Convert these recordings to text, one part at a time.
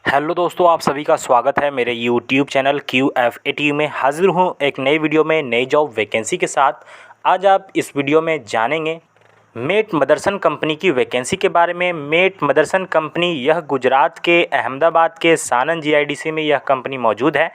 Hello दोस्तों, आप सभी का स्वागत है मेरे यूट्यूब चैनल QF80 में। हाजिर हूँ एक नई वीडियो में नई जॉब वैकेंसी के साथ। आज आप इस वीडियो में जानेंगे मेट मदरसन कंपनी की वैकेंसी के बारे में। मेट मदरसन कंपनी यह गुजरात के अहमदाबाद के सानन GIDC में यह कंपनी मौजूद है।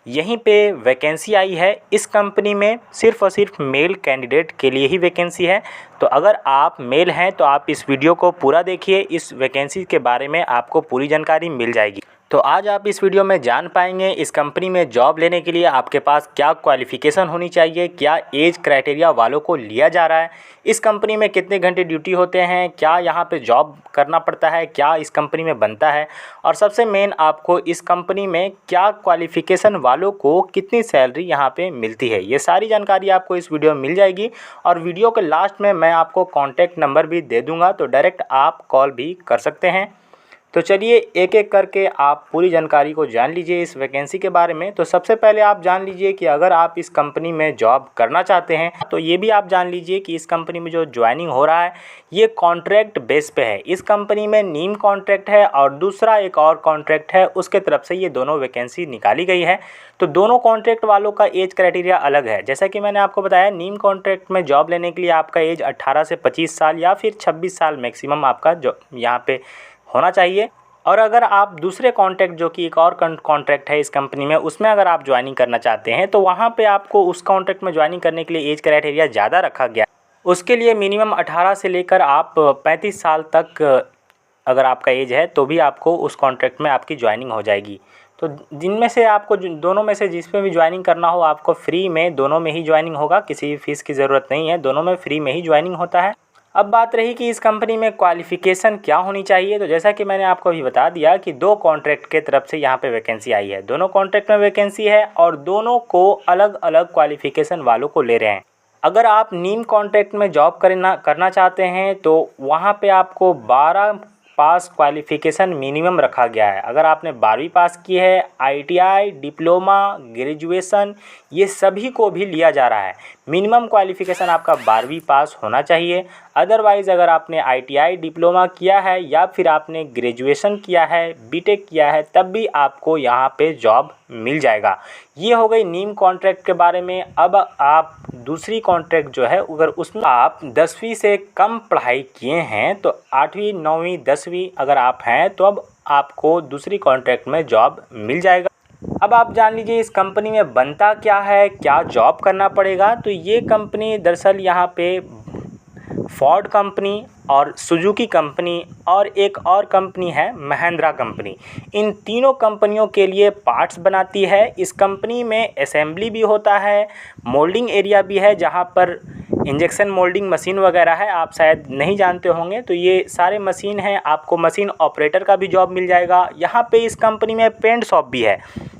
यहीं पे वैकेंसी आई है। इस कंपनी में सिर्फ़ और सिर्फ मेल कैंडिडेट के लिए ही वैकेंसी है। तो अगर आप मेल हैं तो आप इस वीडियो को पूरा देखिए। इस वैकेंसी के बारे में आपको पूरी जानकारी मिल जाएगी। तो आज आप इस वीडियो में जान पाएंगे इस कंपनी में जॉब लेने के लिए आपके पास क्या क्वालिफ़िकेशन होनी चाहिए, क्या एज क्राइटेरिया वालों को लिया जा रहा है, इस कंपनी में कितने घंटे ड्यूटी होते हैं, क्या यहाँ पे जॉब करना पड़ता है, क्या इस कंपनी में बनता है, और सबसे मेन आपको इस कंपनी में क्या क्वालिफ़िकेशन वालों को कितनी सैलरी यहाँ पे मिलती है। ये सारी जानकारी आपको इस वीडियो में मिल जाएगी। और वीडियो के लास्ट में मैं आपको कॉन्टैक्ट नंबर भी दे दूँगा, तो डायरेक्ट आप कॉल भी कर सकते हैं। तो चलिए एक एक करके आप पूरी जानकारी को जान लीजिए इस वैकेंसी के बारे में। तो सबसे पहले आप जान लीजिए कि अगर आप इस कंपनी में जॉब करना चाहते हैं तो ये भी आप जान लीजिए कि इस कंपनी में जो ज्वाइनिंग हो रहा है ये कॉन्ट्रैक्ट बेस पे है। इस कंपनी में नीम कॉन्ट्रैक्ट है और दूसरा एक और कॉन्ट्रैक्ट है, उसके तरफ से ये दोनों वैकेंसी निकाली गई है। तो दोनों कॉन्ट्रैक्ट वालों का एज क्राइटेरिया अलग है। जैसा कि मैंने आपको बताया, नीम कॉन्ट्रैक्ट में जॉब लेने के लिए आपका एज 18 से 25 साल या फिर 26 साल मैक्सिमम आपका जो यहाँ पे होना चाहिए। और अगर आप दूसरे कॉन्ट्रैक्ट जो कि एक और कॉन्ट्रैक्ट है इस कंपनी में, उसमें अगर आप ज्वाइनिंग करना चाहते हैं तो वहाँ पे आपको उस कॉन्ट्रैक्ट में ज्वाइनिंग करने के लिए एज क्राइटेरिया ज़्यादा रखा गया। उसके लिए मिनिमम 18 से लेकर आप 35 साल तक अगर आपका एज है तो भी आपको उस कॉन्ट्रैक्ट में आपकी ज्वाइनिंग हो जाएगी। तो जिनमें से आपको दोनों में से जिसमें भी ज्वाइनिंग करना हो आपको फ्री में दोनों में ही ज्वाइनिंग होगा, किसी भी फीस की ज़रूरत नहीं है, दोनों में फ्री में ही ज्वाइनिंग होता है। अब बात रही कि इस कंपनी में क्वालिफ़िकेशन क्या होनी चाहिए। तो जैसा कि मैंने आपको अभी बता दिया कि दो कॉन्ट्रैक्ट के तरफ से यहाँ पे वैकेंसी आई है। दोनों कॉन्ट्रैक्ट में वैकेंसी है और दोनों को अलग अलग क्वालिफ़िकेशन वालों को ले रहे हैं। अगर आप नीम कॉन्ट्रैक्ट में जॉब करना चाहते हैं तो वहाँ पे आपको 12 पास क्वालिफ़िकेशन मिनिमम रखा गया है। अगर आपने 12वीं पास की है, ITI, डिप्लोमा, ग्रेजुएशन, ये सभी को भी लिया जा रहा है। मिनिमम क्वालिफ़िकेशन आपका 12वीं पास होना चाहिए। अदरवाइज़ अगर आपने ITI डिप्लोमा किया है या फिर आपने ग्रेजुएशन किया है, बीटेक किया है, तब भी आपको यहाँ पे जॉब मिल जाएगा। ये हो गई नीम कॉन्ट्रैक्ट के बारे में। अब आप दूसरी कॉन्ट्रैक्ट जो है अगर उसमें आप 10वीं से कम पढ़ाई किए हैं तो 8वीं 9वीं 10वीं अगर आप हैं तो अब आपको दूसरी कॉन्ट्रैक्ट में जॉब मिल जाएगा। अब आप जान लीजिए इस कंपनी में बनता क्या है, क्या जॉब करना पड़ेगा। तो ये कंपनी दरअसल यहाँ पे फोर्ड कंपनी और सुजुकी कंपनी और एक और कंपनी है महिंद्रा कंपनी, इन तीनों कंपनियों के लिए पार्ट्स बनाती है। इस कंपनी में असेंबली भी होता है, मोल्डिंग एरिया भी है जहाँ पर इंजेक्शन मोल्डिंग मशीन वगैरह है, आप शायद नहीं जानते होंगे। तो ये सारे मशीन हैं, आपको मशीन ऑपरेटर का भी जॉब मिल जाएगा। यहाँ पे इस कंपनी में पेंट शॉप भी है,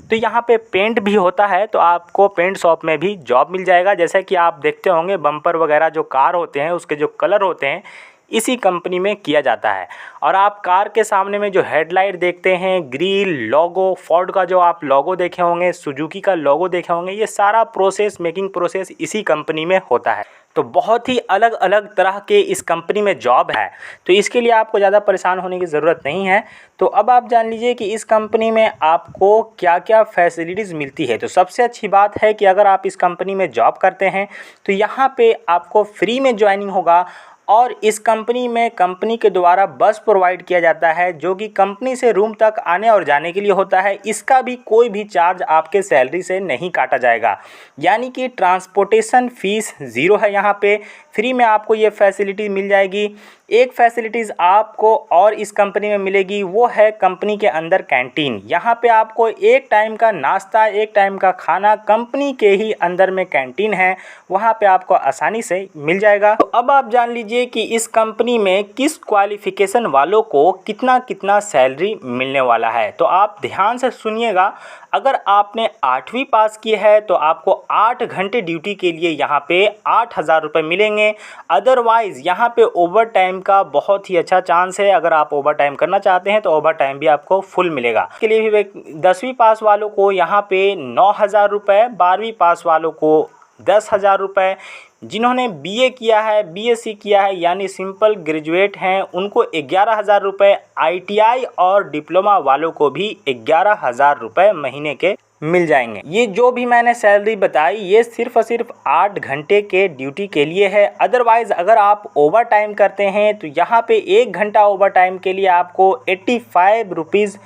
तो यहाँ पे पेंट भी होता है, तो आपको पेंट शॉप में भी जॉब मिल जाएगा। जैसे कि आप देखते होंगे बम्पर वगैरह जो कार होते हैं उसके जो कलर होते हैं इसी कंपनी में किया जाता है। और आप कार के सामने में जो हेडलाइट देखते हैं, ग्रिल, लोगो, फोर्ड का जो आप लोगो देखे होंगे, सुजुकी का लोगो देखे होंगे, ये सारा प्रोसेस, मेकिंग प्रोसेस इसी कंपनी में होता है। तो बहुत ही अलग अलग तरह के इस कंपनी में जॉब है, तो इसके लिए आपको ज़्यादा परेशान होने की ज़रूरत नहीं है। तो अब आप जान लीजिए कि इस कंपनी में आपको क्या क्या फैसिलिटीज़ मिलती है। तो सबसे अच्छी बात है कि अगर आप इस कंपनी में जॉब करते हैं तो यहाँ पे आपको फ्री में ज्वाइनिंग होगा। और इस कंपनी में कंपनी के द्वारा बस प्रोवाइड किया जाता है जो कि कंपनी से रूम तक आने और जाने के लिए होता है। इसका भी कोई भी चार्ज आपके सैलरी से नहीं काटा जाएगा, यानी कि ट्रांसपोर्टेशन फ़ीस ज़ीरो है। यहाँ पे फ्री में आपको ये फैसिलिटी मिल जाएगी। एक फैसिलिटीज़ आपको और इस कंपनी में मिलेगी, वो है कंपनी के अंदर कैंटीन। यहाँ पे आपको एक टाइम का नाश्ता, एक टाइम का खाना कंपनी के ही अंदर में कैंटीन है, वहाँ पे आपको आसानी से मिल जाएगा। तो अब आप जान लीजिए कि इस कंपनी में किस क्वालिफ़िकेशन वालों को कितना कितना सैलरी मिलने वाला है। तो आप ध्यान से सुनिएगा। अगर आपने 8वीं पास की है तो आपको 8 घंटे ड्यूटी के लिए यहाँ पे 8,000 रुपये मिलेंगे। अदरवाइज़ यहाँ पे ओवर टाइम का बहुत ही अच्छा चांस है। अगर आप ओवर टाइम करना चाहते हैं तो ओवर टाइम भी आपको फुल मिलेगा। इसके लिए भी 10वीं पास वालों को यहाँ पे 9,000 रुपये, 12वीं पास वालों को 10,000 रुपये, जिन्होंने बीए किया है, बीएससी किया है यानी सिंपल ग्रेजुएट हैं, उनको 11,000 रुपये, आईटीआई और डिप्लोमा वालों को भी 11,000 रुपये महीने के मिल जाएंगे। ये जो भी मैंने सैलरी बताई ये सिर्फ और सिर्फ 8 घंटे के ड्यूटी के लिए है। अदरवाइज़ अगर आप ओवर टाइम करते हैं तो यहाँ पे 1 घंटा ओवर टाइम के लिए आपको 85 रुपीज़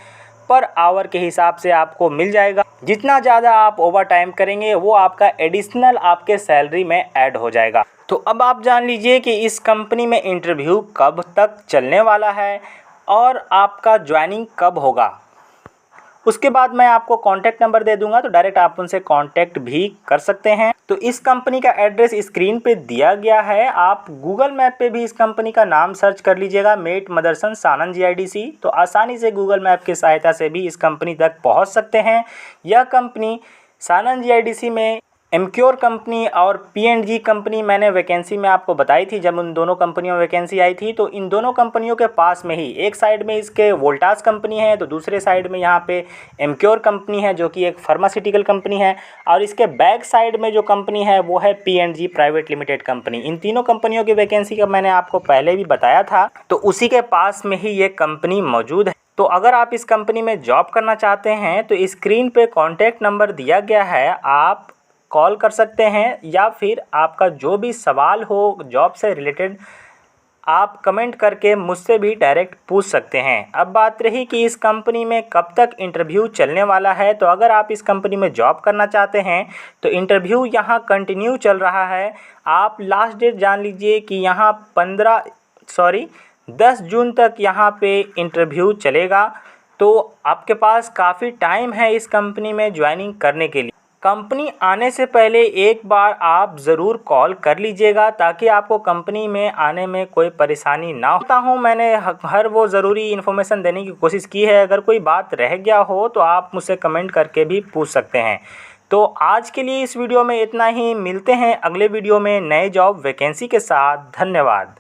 पर आवर के हिसाब से आपको मिल जाएगा। जितना ज़्यादा आप ओवर टाइम करेंगे वो आपका एडिशनल आपके सैलरी में ऐड हो जाएगा। तो अब आप जान लीजिए कि इस कंपनी में इंटरव्यू कब तक चलने वाला है और आपका ज्वाइनिंग कब होगा। उसके बाद मैं आपको कॉन्टैक्ट नंबर दे दूंगा, तो डायरेक्ट आप उनसे कॉन्टैक्ट भी कर सकते हैं। तो इस कंपनी का एड्रेस स्क्रीन पे दिया गया है, आप गूगल मैप पे भी इस कंपनी का नाम सर्च कर लीजिएगा, मेट मदरसन सानन जीआईडीसी, तो आसानी से गूगल मैप की सहायता से भी इस कंपनी तक पहुंच सकते हैं। यह कंपनी सानन जीआईडीसी में एमक्योर कंपनी और पीएनजी कंपनी मैंने वैकेंसी में आपको बताई थी जब उन दोनों कंपनियों में वैकेंसी आई थी। तो इन दोनों कंपनियों के पास में ही एक साइड में इसके वोल्टास कंपनी है, तो दूसरे साइड में यहाँ पे एमक्योर कंपनी है जो कि एक फार्मास्यूटिकल कंपनी है, और इसके बैक साइड में जो कंपनी है वो है पीएनजी प्राइवेट लिमिटेड कंपनी। इन तीनों कंपनियों की वैकेंसी का मैंने आपको पहले भी बताया था, तो उसी के पास में ही ये कंपनी मौजूद है। तो अगर आप इस कंपनी में जॉब करना चाहते हैं तो स्क्रीन पे कॉन्टैक्ट नंबर दिया गया है, आप कॉल कर सकते हैं या फिर आपका जो भी सवाल हो जॉब से रिलेटेड आप कमेंट करके मुझसे भी डायरेक्ट पूछ सकते हैं। अब बात रही कि इस कंपनी में कब तक इंटरव्यू चलने वाला है, तो अगर आप इस कंपनी में जॉब करना चाहते हैं तो इंटरव्यू यहाँ कंटिन्यू चल रहा है। आप लास्ट डेट जान लीजिए कि यहाँ 10 जून तक यहाँ पे इंटरव्यू चलेगा। तो आपके पास काफ़ी टाइम है इस कंपनी में ज्वाइनिंग करने के लिए। कंपनी आने से पहले एक बार आप ज़रूर कॉल कर लीजिएगा ताकि आपको कंपनी में आने में कोई परेशानी ना होता हूँ। मैंने हर वो ज़रूरी इन्फॉर्मेशन देने की कोशिश की है। अगर कोई बात रह गया हो तो आप मुझसे कमेंट करके भी पूछ सकते हैं। तो आज के लिए इस वीडियो में इतना ही। मिलते हैं अगले वीडियो में नए जॉब वैकेंसी के साथ। धन्यवाद।